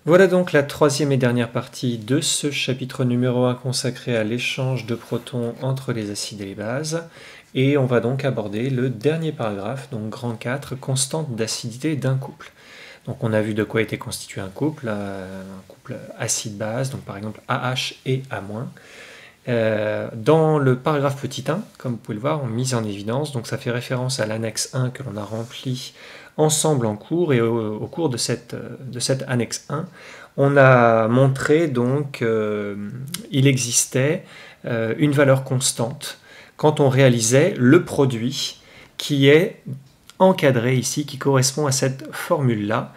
Voilà donc la troisième et dernière partie de ce chapitre numéro 1 consacré à l'échange de protons entre les acides et les bases. Et on va donc aborder le dernier paragraphe, donc grand 4, constante d'acidité d'un couple. Donc on a vu de quoi était constitué un couple acide-base, donc par exemple AH et A-. Dans le paragraphe petit 1, comme vous pouvez le voir, mise en évidence, donc ça fait référence à l'annexe 1 que l'on a rempli ensemble en cours, et au cours de cette annexe 1, on a montré donc il existait une valeur constante quand on réalisait le produit qui est encadré ici, qui correspond à cette formule-là,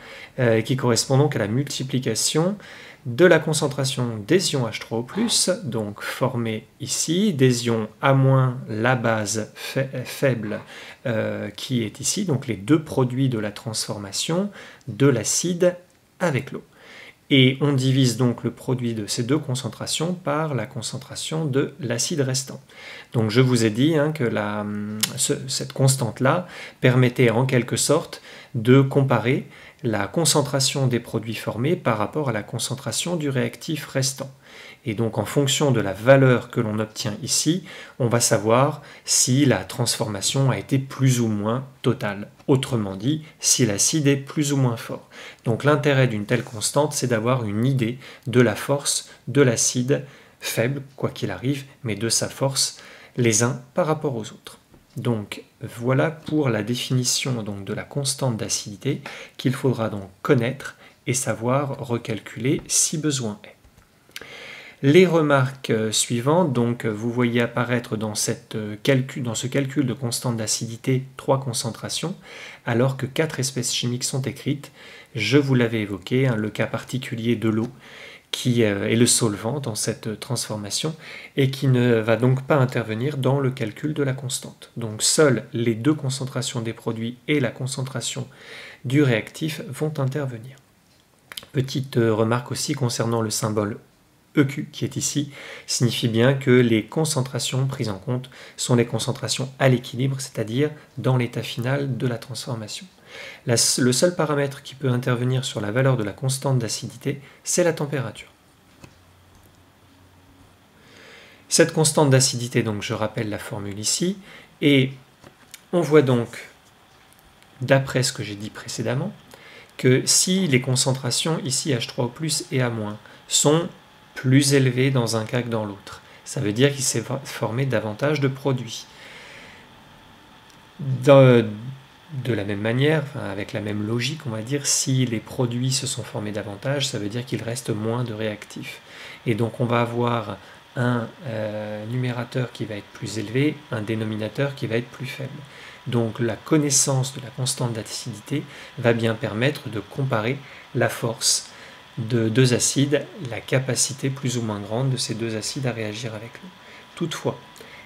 qui correspond donc à la multiplication de la concentration des ions H3O+, donc formée ici, des ions A-, la base faible qui est ici, donc les deux produits de la transformation de l'acide avec l'eau. Et on divise donc le produit de ces deux concentrations par la concentration de l'acide restant. Donc je vous ai dit que cette constante-là permettait en quelque sorte de comparer la concentration des produits formés par rapport à la concentration du réactif restant. Et donc en fonction de la valeur que l'on obtient ici, on va savoir si la transformation a été plus ou moins totale. Autrement dit, si l'acide est plus ou moins fort. Donc l'intérêt d'une telle constante, c'est d'avoir une idée de la force de l'acide faible, quoi qu'il arrive, mais de sa force les uns par rapport aux autres. Donc voilà pour la définition donc, de la constante d'acidité qu'il faudra donc connaître et savoir recalculer si besoin est. Les remarques suivantes, donc vous voyez apparaître dans ce calcul de constante d'acidité 3 concentrations, alors que 4 espèces chimiques sont écrites. Je vous l'avais évoqué, le cas particulier de l'eau, qui est le solvant dans cette transformation, et qui ne va donc pas intervenir dans le calcul de la constante. Donc seules les deux concentrations des produits et la concentration du réactif vont intervenir. Petite remarque aussi concernant le symbole EQ qui est ici, signifie bien que les concentrations prises en compte sont les concentrations à l'équilibre, c'est-à-dire dans l'état final de la transformation. Le seul paramètre qui peut intervenir sur la valeur de la constante d'acidité, c'est la température. Cette constante d'acidité, donc je rappelle la formule ici, et on voit donc, d'après ce que j'ai dit précédemment, que si les concentrations ici H3O+, et A- sont plus élevées dans un cas que dans l'autre, ça veut dire qu'il s'est formé davantage de produits. De la même manière, avec la même logique, on va dire, si les produits se sont formés davantage, ça veut dire qu'il reste moins de réactifs. Et donc on va avoir un numérateur qui va être plus élevé, un dénominateur qui va être plus faible. Donc la connaissance de la constante d'acidité va bien permettre de comparer la force de deux acides, la capacité plus ou moins grande de ces deux acides à réagir avec l'eau. Toutefois,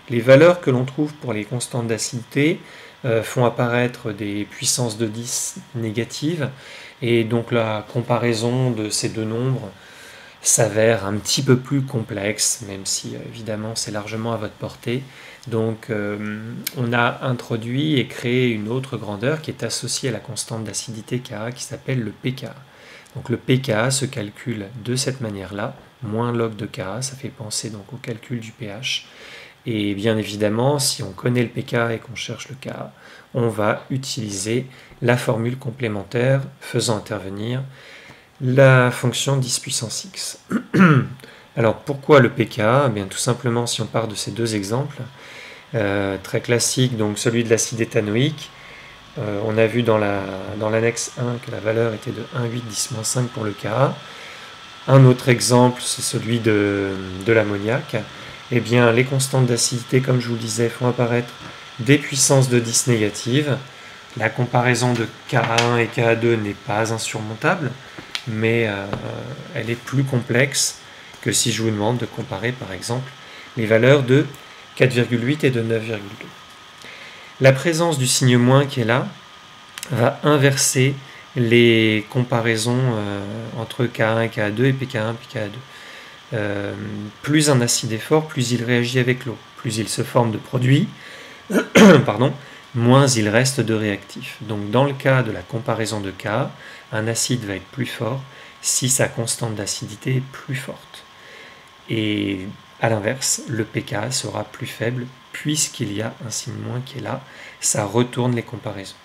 les valeurs que l'on trouve pour les constantes d'acidité font apparaître des puissances de 10 négatives, et donc la comparaison de ces deux nombres s'avère un petit peu plus complexe, même si évidemment c'est largement à votre portée. Donc on a introduit et créé une autre grandeur qui est associée à la constante d'acidité Ka, qui s'appelle le pKa. Donc le pKa se calcule de cette manière-là, moins log de Ka, ça fait penser donc au calcul du pH. Et bien évidemment, si on connaît le pKa et qu'on cherche le Ka, on va utiliser la formule complémentaire faisant intervenir la fonction 10 puissance x. Alors pourquoi le pKa? Bien, tout simplement, si on part de ces deux exemples, très classiques, donc celui de l'acide éthanoïque, on a vu dans l'annexe 1 que la valeur était de 1,8 10-5 pour le Ka. Un autre exemple, c'est celui de l'ammoniac. Eh bien, les constantes d'acidité, comme je vous le disais, font apparaître des puissances de 10 négatives. La comparaison de Ka1 et Ka2 n'est pas insurmontable, mais elle est plus complexe que si je vous demande de comparer, par exemple, les valeurs de 4,8 et de 9,2. La présence du signe moins qui est là va inverser les comparaisons entre Ka1 et Ka2 et pK1 et pK2. Plus un acide est fort, plus il réagit avec l'eau, plus il se forme de produits, pardon, moins il reste de réactifs. Donc dans le cas de la comparaison de Ka, un acide va être plus fort si sa constante d'acidité est plus forte. Et à l'inverse, le pKa sera plus faible puisqu'il y a un signe moins qui est là. Ça retourne les comparaisons.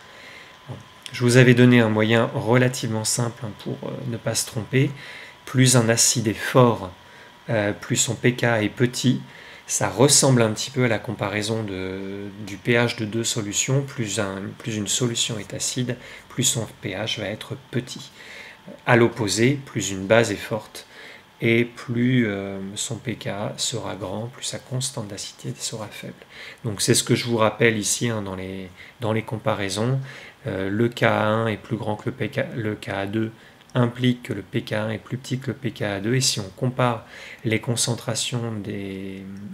Bon. Je vous avais donné un moyen relativement simple pour ne pas se tromper. Plus un acide est fort, plus son pKa est petit. Ça ressemble un petit peu à la comparaison du pH de deux solutions. Plus une solution est acide, plus son pH va être petit. À l'opposé, plus une base est forte et plus son pKa sera grand, plus sa constante d'acidité sera faible. Donc c'est ce que je vous rappelle ici dans les comparaisons. Le Ka1 est plus grand que le Ka2 implique que le pKa1 est plus petit que le pKa2, et si on compare les concentrations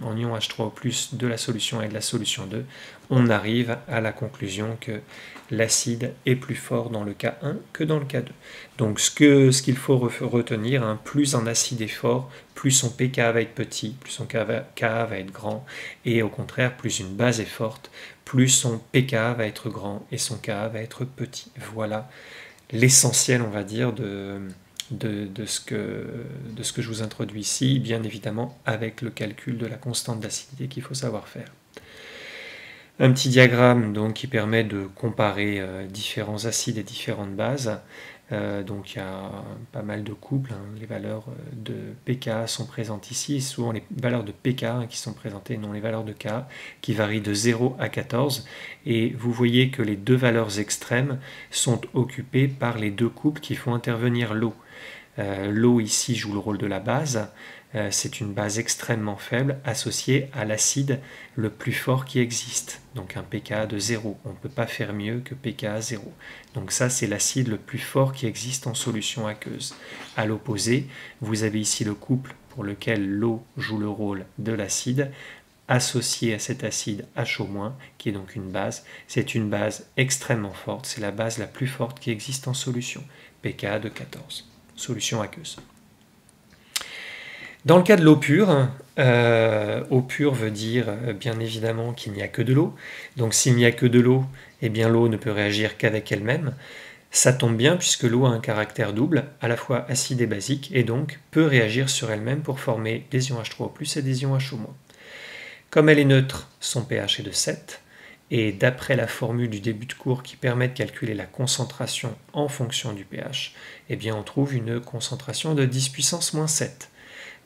en ion H3O+, de la solution 1 et de la solution 2, on arrive à la conclusion que l'acide est plus fort dans le Ka1 que dans le Ka2. Donc ce qu'il faut retenir, plus un acide est fort, plus son pKa va être petit, plus son Ka va être grand, et au contraire, plus une base est forte, plus son pKa va être grand et son Ka va être petit. Voilà l'essentiel, on va dire, de ce que je vous introduis ici, bien évidemment avec le calcul de la constante d'acidité qu'il faut savoir faire. Un petit diagramme donc, qui permet de comparer différents acides et différentes bases. Donc il y a pas mal de couples, les valeurs de pKa sont présentes ici, et souvent les valeurs de pK qui sont présentées, non les valeurs de Ka, qui varient de 0 à 14, et vous voyez que les deux valeurs extrêmes sont occupées par les deux couples qui font intervenir l'eau. L'eau ici joue le rôle de la base, c'est une base extrêmement faible associée à l'acide le plus fort qui existe, donc un pKa de 0. On ne peut pas faire mieux que pKa 0. Donc ça, c'est l'acide le plus fort qui existe en solution aqueuse. À l'opposé, vous avez ici le couple pour lequel l'eau joue le rôle de l'acide, associé à cet acide HO-, qui est donc une base. C'est une base extrêmement forte, c'est la base la plus forte qui existe en solution, pKa de 14, solution aqueuse. Dans le cas de l'eau pure, eau pure veut dire bien évidemment qu'il n'y a que de l'eau. Donc s'il n'y a que de l'eau, eh bien l'eau ne peut réagir qu'avec elle-même. Ça tombe bien puisque l'eau a un caractère double, à la fois acide et basique, et donc peut réagir sur elle-même pour former des ions H3O+, et des ions HO-. Comme elle est neutre, son pH est de 7, et d'après la formule du début de cours qui permet de calculer la concentration en fonction du pH, eh bien on trouve une concentration de 10 puissance moins 7.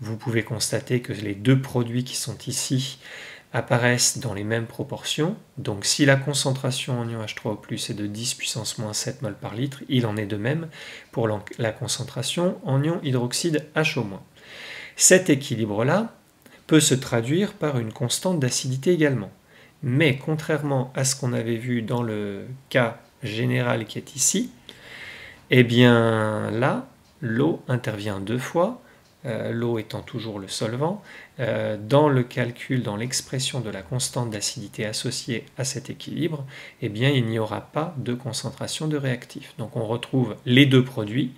Vous pouvez constater que les deux produits qui sont ici apparaissent dans les mêmes proportions. Donc si la concentration en ion H3O+ est de 10 puissance moins 7 mol par litre, il en est de même pour la concentration en ion hydroxyde HO-. Cet équilibre-là peut se traduire par une constante d'acidité également. Mais contrairement à ce qu'on avait vu dans le cas général qui est ici, eh bien là, l'eau intervient deux fois, l'eau étant toujours le solvant. Dans le calcul, dans l'expression de la constante d'acidité associée à cet équilibre, eh bien, il n'y aura pas de concentration de réactif. Donc on retrouve les deux produits,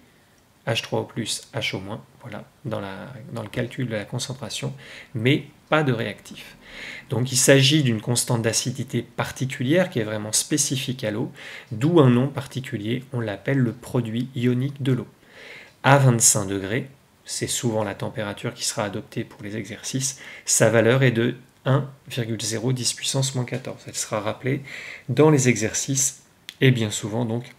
H3O+, HO-, voilà, dans le calcul de la concentration, mais pas de réactif. Donc il s'agit d'une constante d'acidité particulière qui est vraiment spécifique à l'eau, d'où un nom particulier, on l'appelle le produit ionique de l'eau. À 25 degrés, c'est souvent la température qui sera adoptée pour les exercices, sa valeur est de 1,010 puissance moins 14. Elle sera rappelée dans les exercices, et bien souvent donc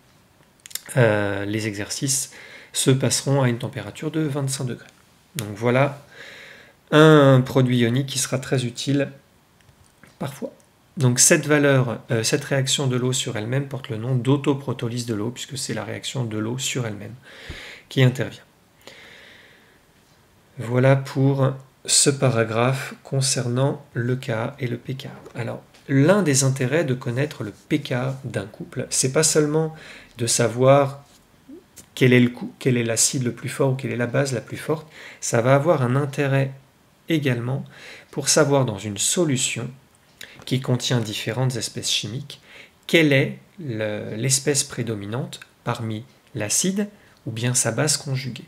les exercices se passeront à une température de 25 degrés. Donc voilà un produit ionique qui sera très utile parfois. Donc cette réaction de l'eau sur elle-même porte le nom d'autoprotolyse de l'eau, puisque c'est la réaction de l'eau sur elle-même qui intervient. Voilà pour ce paragraphe concernant le Ka et le pKa. Alors, l'un des intérêts de connaître le pKa d'un couple, c'est pas seulement de savoir quel est l'acide le plus fort ou quelle est la base la plus forte, ça va avoir un intérêt également pour savoir dans une solution qui contient différentes espèces chimiques, quelle est l'espèce prédominante parmi l'acide ou bien sa base conjuguée.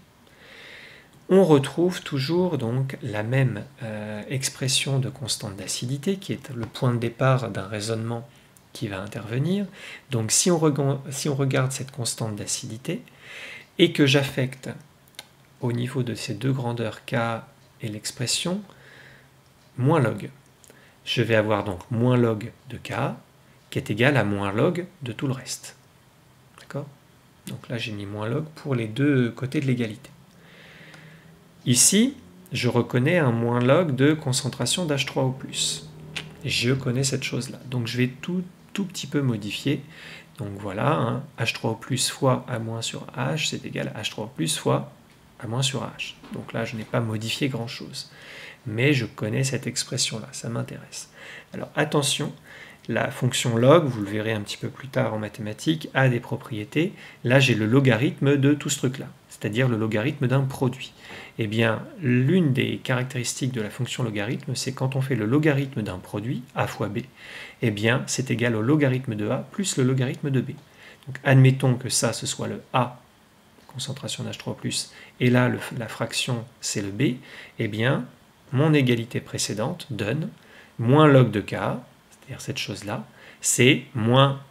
On retrouve toujours donc la même expression de constante d'acidité qui est le point de départ d'un raisonnement qui va intervenir. Donc si on regarde cette constante d'acidité et que j'affecte au niveau de ces deux grandeurs K et l'expression moins log. Je vais avoir donc moins log de K qui est égal à moins log de tout le reste. D'accord? Donc là, j'ai mis moins log pour les deux côtés de l'égalité. Ici, je reconnais un moins log de concentration d'H3O+. Je connais cette chose-là. Donc je vais tout petit peu modifier. Donc voilà, hein, H3O+ fois A- sur H, c'est égal à H3O+ fois A- sur H. Donc là, je n'ai pas modifié grand-chose. Mais je connais cette expression-là, ça m'intéresse. Alors attention, la fonction log, vous le verrez un petit peu plus tard en mathématiques, a des propriétés. Là, j'ai le logarithme de tout ce truc-là, c'est-à-dire le logarithme d'un produit. Eh bien, l'une des caractéristiques de la fonction logarithme, c'est quand on fait le logarithme d'un produit, a fois b, eh bien, c'est égal au logarithme de a plus le logarithme de b. Donc, admettons que ça, ce soit le a, concentration d'H3+, et là, la fraction, c'est le b, eh bien, mon égalité précédente donne moins log de k, c'est-à-dire cette chose-là, c'est moins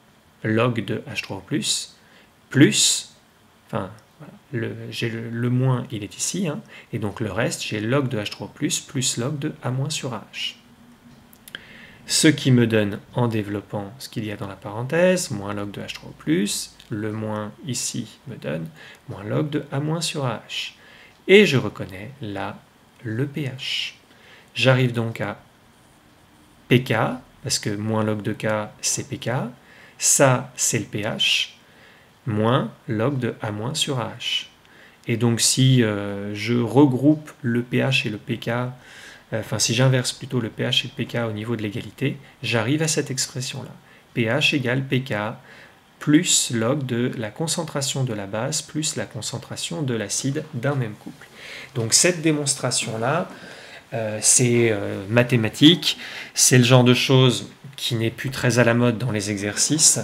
log de H3O+, plus, enfin, voilà, le moins, il est ici, hein, et donc le reste, j'ai log de H3O+, plus log de A- sur AH. Ce qui me donne, en développant ce qu'il y a dans la parenthèse, moins log de H3O+, le moins ici me donne moins log de A- sur AH. Et je reconnais là le pH. J'arrive donc à pK, parce que moins log de K, c'est pK. Ça, c'est le pH, moins log de A- sur AH. Et donc, si je regroupe le pH et le pK, enfin, si j'inverse plutôt le pH et le pK au niveau de l'égalité, j'arrive à cette expression-là. pH égale pK plus log de la concentration de la base plus la concentration de l'acide d'un même couple. Donc, cette démonstration-là, c'est mathématique, c'est le genre de choses qui n'est plus très à la mode dans les exercices.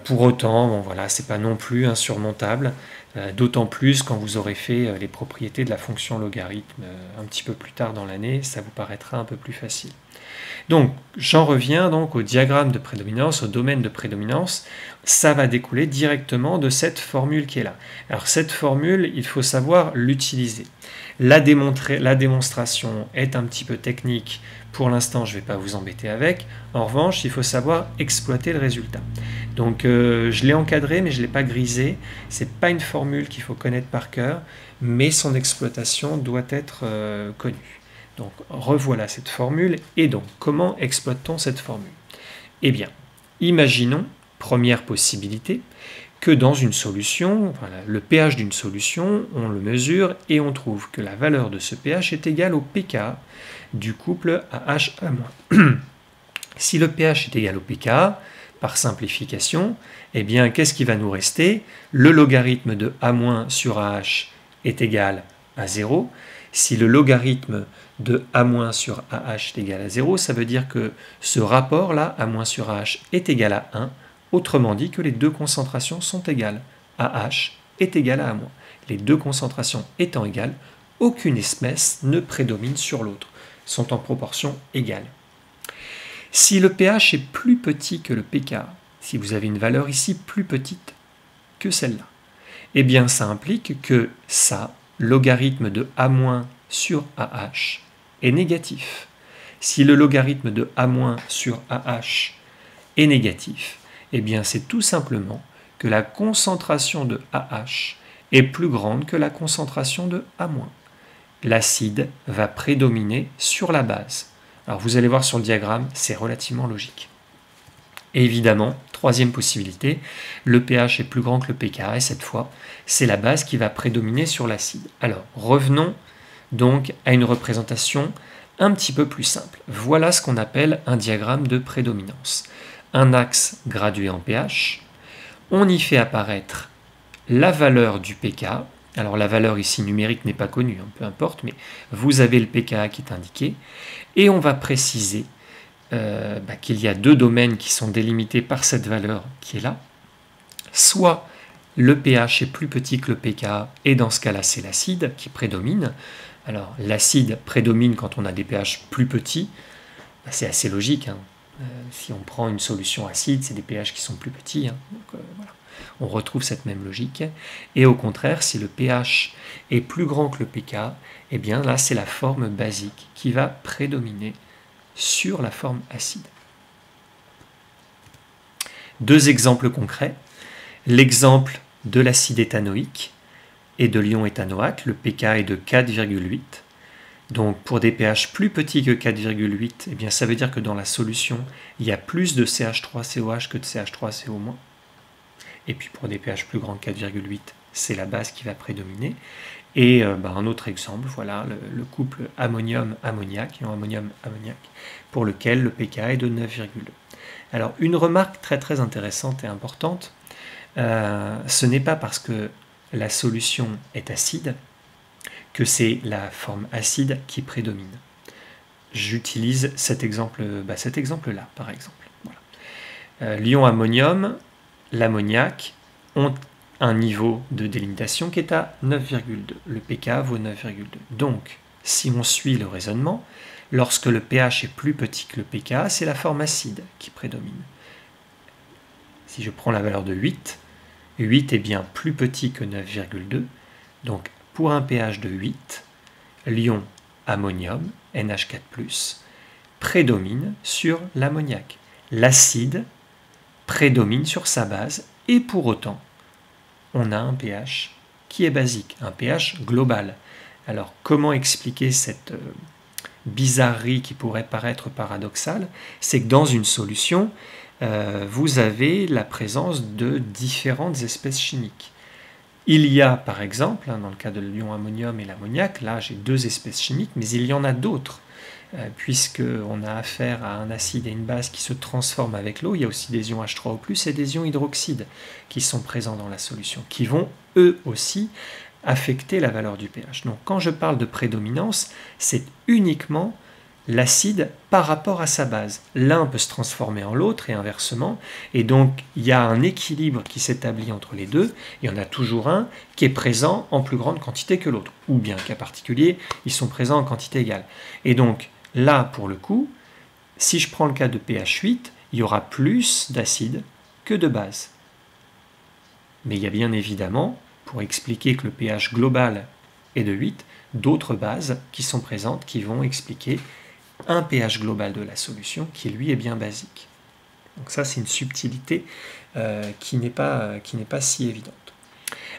Pour autant, bon, voilà, c'est pas non plus insurmontable, d'autant plus quand vous aurez fait les propriétés de la fonction logarithme un petit peu plus tard dans l'année, ça vous paraîtra un peu plus facile. Donc, j'en reviens donc au diagramme de prédominance, au domaine de prédominance. Ça va découler directement de cette formule qui est là. Alors, cette formule, il faut savoir l'utiliser. La démonstration est un petit peu technique. Pour l'instant, je ne vais pas vous embêter avec. En revanche, il faut savoir exploiter le résultat. Donc, je l'ai encadré, mais je ne l'ai pas grisé. Ce n'est pas une formule qu'il faut connaître par cœur, mais son exploitation doit être connue. Donc revoilà cette formule. Et donc, comment exploite-t-on cette formule? Eh bien, imaginons, première possibilité, que dans une solution, voilà, le pH d'une solution, on le mesure et on trouve que la valeur de ce pH est égale au pK du couple AH-A-. Si le pH est égal au pK, par simplification, eh bien, qu'est-ce qui va nous rester? Le logarithme de A- sur AH est égal à 0. Si le logarithme de A- sur AH est égal à 0, ça veut dire que ce rapport-là, A- sur AH, est égal à 1. Autrement dit que les deux concentrations sont égales. AH est égal à A-. Les deux concentrations étant égales, aucune espèce ne prédomine sur l'autre, sont en proportion égale. Si le pH est plus petit que le pK, si vous avez une valeur ici plus petite que celle-là, eh bien ça implique que ça, logarithme de A- sur AH, est négatif. Si le logarithme de A- sur AH est négatif, eh bien c'est tout simplement que la concentration de AH est plus grande que la concentration de A-. L'acide va prédominer sur la base. Alors vous allez voir sur le diagramme, c'est relativement logique. Et évidemment, troisième possibilité, le pH est plus grand que le pK, et cette fois, c'est la base qui va prédominer sur l'acide. Alors, revenons donc à une représentation un petit peu plus simple. Voilà ce qu'on appelle un diagramme de prédominance. Un axe gradué en pH, on y fait apparaître la valeur du pK. Alors la valeur ici numérique n'est pas connue, peu importe, mais vous avez le pK qui est indiqué, et on va préciser qu'il y a deux domaines qui sont délimités par cette valeur qui est là. Soit le pH est plus petit que le pK, et dans ce cas-là, c'est l'acide qui prédomine. Alors, l'acide prédomine quand on a des pH plus petits. C'est assez logique, hein. Si on prend une solution acide, c'est des pH qui sont plus petits. Hein. Donc, voilà. On retrouve cette même logique. Et au contraire, si le pH est plus grand que le pK, eh bien là, c'est la forme basique qui va prédominer sur la forme acide. Deux exemples concrets. L'exemple de l'acide éthanoïque et de l'ion éthanoate, le pK est de 4,8. Donc pour des pH plus petits que 4,8, eh bien ça veut dire que dans la solution, il y a plus de CH3COH que de CH3CO-. Et puis pour des pH plus grands que 4,8, c'est la base qui va prédominer. Et un autre exemple, voilà, le couple ammonium-ammoniac, ion ammonium-ammoniac, pour lequel le pK est de 9,2. Alors une remarque très très intéressante et importante, ce n'est pas parce que la solution est acide que c'est la forme acide qui prédomine. J'utilise cet exemple-là, par exemple. Voilà. L'ion ammonium, l'ammoniac ont un niveau de délimitation qui est à 9,2. Le pK vaut 9,2. Donc, si on suit le raisonnement, lorsque le pH est plus petit que le pK, c'est la forme acide qui prédomine. Si je prends la valeur de 8, 8 est bien plus petit que 9,2. Donc, pour un pH de 8, l'ion ammonium, NH4+, prédomine sur l'ammoniac. L'acide prédomine sur sa base, et pour autant, on a un pH qui est basique, un pH global. Alors, comment expliquer cette bizarrerie qui pourrait paraître paradoxale? C'est que dans une solution, vous avez la présence de différentes espèces chimiques. Il y a, par exemple, dans le cas de l'ion ammonium et l'ammoniac, là j'ai deux espèces chimiques, mais il y en a d'autres, puisqu'on a affaire à un acide et une base qui se transforment avec l'eau. Il y a aussi des ions H3O+, et des ions hydroxydes qui sont présents dans la solution, qui vont eux aussi affecter la valeur du pH. Donc quand je parle de prédominance, c'est uniquement l'acide par rapport à sa base. L'un peut se transformer en l'autre et inversement, et donc il y a un équilibre qui s'établit entre les deux. Il y en a toujours un qui est présent en plus grande quantité que l'autre, ou bien cas particulier, ils sont présents en quantité égale. Et donc là, pour le coup, si je prends le cas de pH 8, il y aura plus d'acide que de base. Mais il y a bien évidemment, pour expliquer que le pH global est de 8, d'autres bases qui sont présentes qui vont expliquer un pH global de la solution qui lui est bien basique. Donc ça c'est une subtilité qui n'est pas si évidente.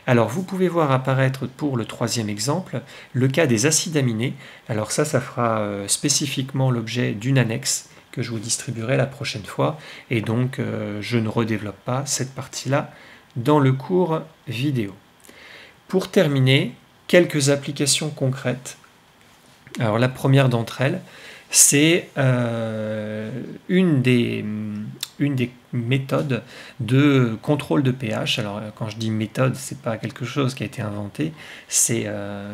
Alors vous pouvez voir apparaître pour le troisième exemple le cas des acides aminés. Alors ça fera spécifiquement l'objet d'une annexe que je vous distribuerai la prochaine fois, et donc je ne redéveloppe pas cette partie-là dans le cours vidéo. Pour terminer, quelques applications concrètes. Alors la première d'entre elles, c'est une des méthodes de contrôle de pH. Alors quand je dis méthode, c'est pas quelque chose qui a été inventé, c'est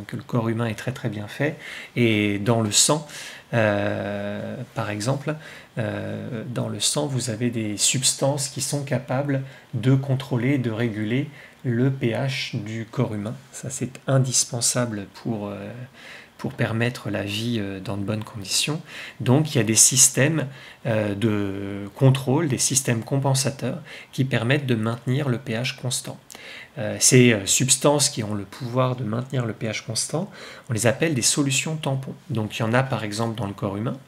que le corps humain est très très bien fait. Et dans le sang, par exemple, dans le sang, vous avez des substances qui sont capables de contrôler, de réguler le pH du corps humain. Ça c'est indispensable pour permettre la vie dans de bonnes conditions. Donc il y a des systèmes de contrôle, des systèmes compensateurs qui permettent de maintenir le pH constant. Ces substances qui ont le pouvoir de maintenir le pH constant, on les appelle des solutions tampons. Donc il y en a par exemple dans le corps humain,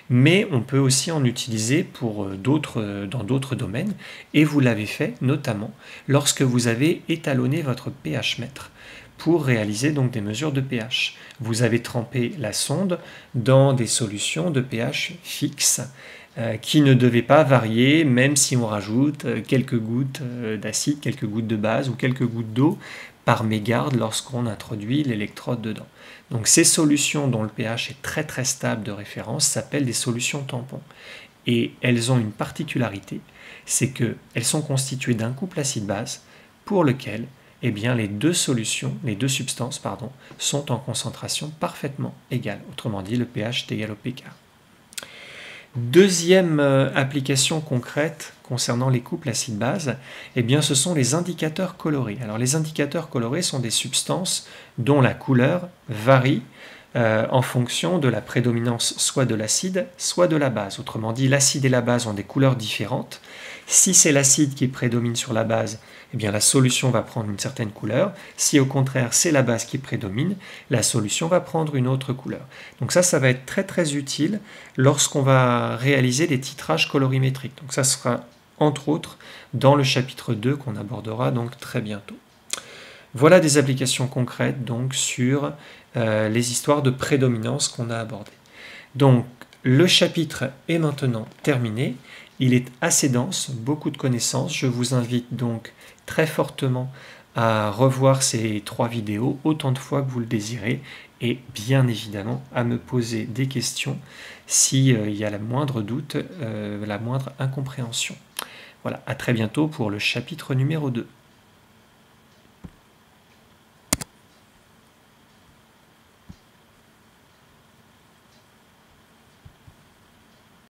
mais on peut aussi en utiliser dans d'autres domaines, et vous l'avez fait notamment lorsque vous avez étalonné votre pH mètre pour réaliser donc des mesures de pH. Vous avez trempé la sonde dans des solutions de pH fixes qui ne devaient pas varier, même si on rajoute quelques gouttes d'acide, quelques gouttes de base ou quelques gouttes d'eau par mégarde lorsqu'on introduit l'électrode dedans. Donc ces solutions dont le pH est très très stable de référence s'appellent des solutions tampons. Et elles ont une particularité, c'est qu'elles sont constituées d'un couple acide-base pour lequel eh bien, les deux substances sont en concentration parfaitement égale. Autrement dit, le pH est égal au pK. Deuxième application concrète concernant les couples acide-base, eh bien, ce sont les indicateurs colorés. Alors, les indicateurs colorés sont des substances dont la couleur varie en fonction de la prédominance soit de l'acide, soit de la base. Autrement dit, l'acide et la base ont des couleurs différentes. Si c'est l'acide qui prédomine sur la base, eh bien la solution va prendre une certaine couleur. Si au contraire c'est la base qui prédomine, la solution va prendre une autre couleur. Donc ça va être très très utile lorsqu'on va réaliser des titrages colorimétriques. Donc ça sera entre autres dans le chapitre 2 qu'on abordera donc très bientôt. Voilà des applications concrètes donc sur les histoires de prédominance qu'on a abordées. Donc le chapitre est maintenant terminé. Il est assez dense, beaucoup de connaissances. Je vous invite donc très fortement à revoir ces 3 vidéos autant de fois que vous le désirez et bien évidemment à me poser des questions s'il y a le moindre doute, la moindre incompréhension. Voilà, à très bientôt pour le chapitre numéro 2.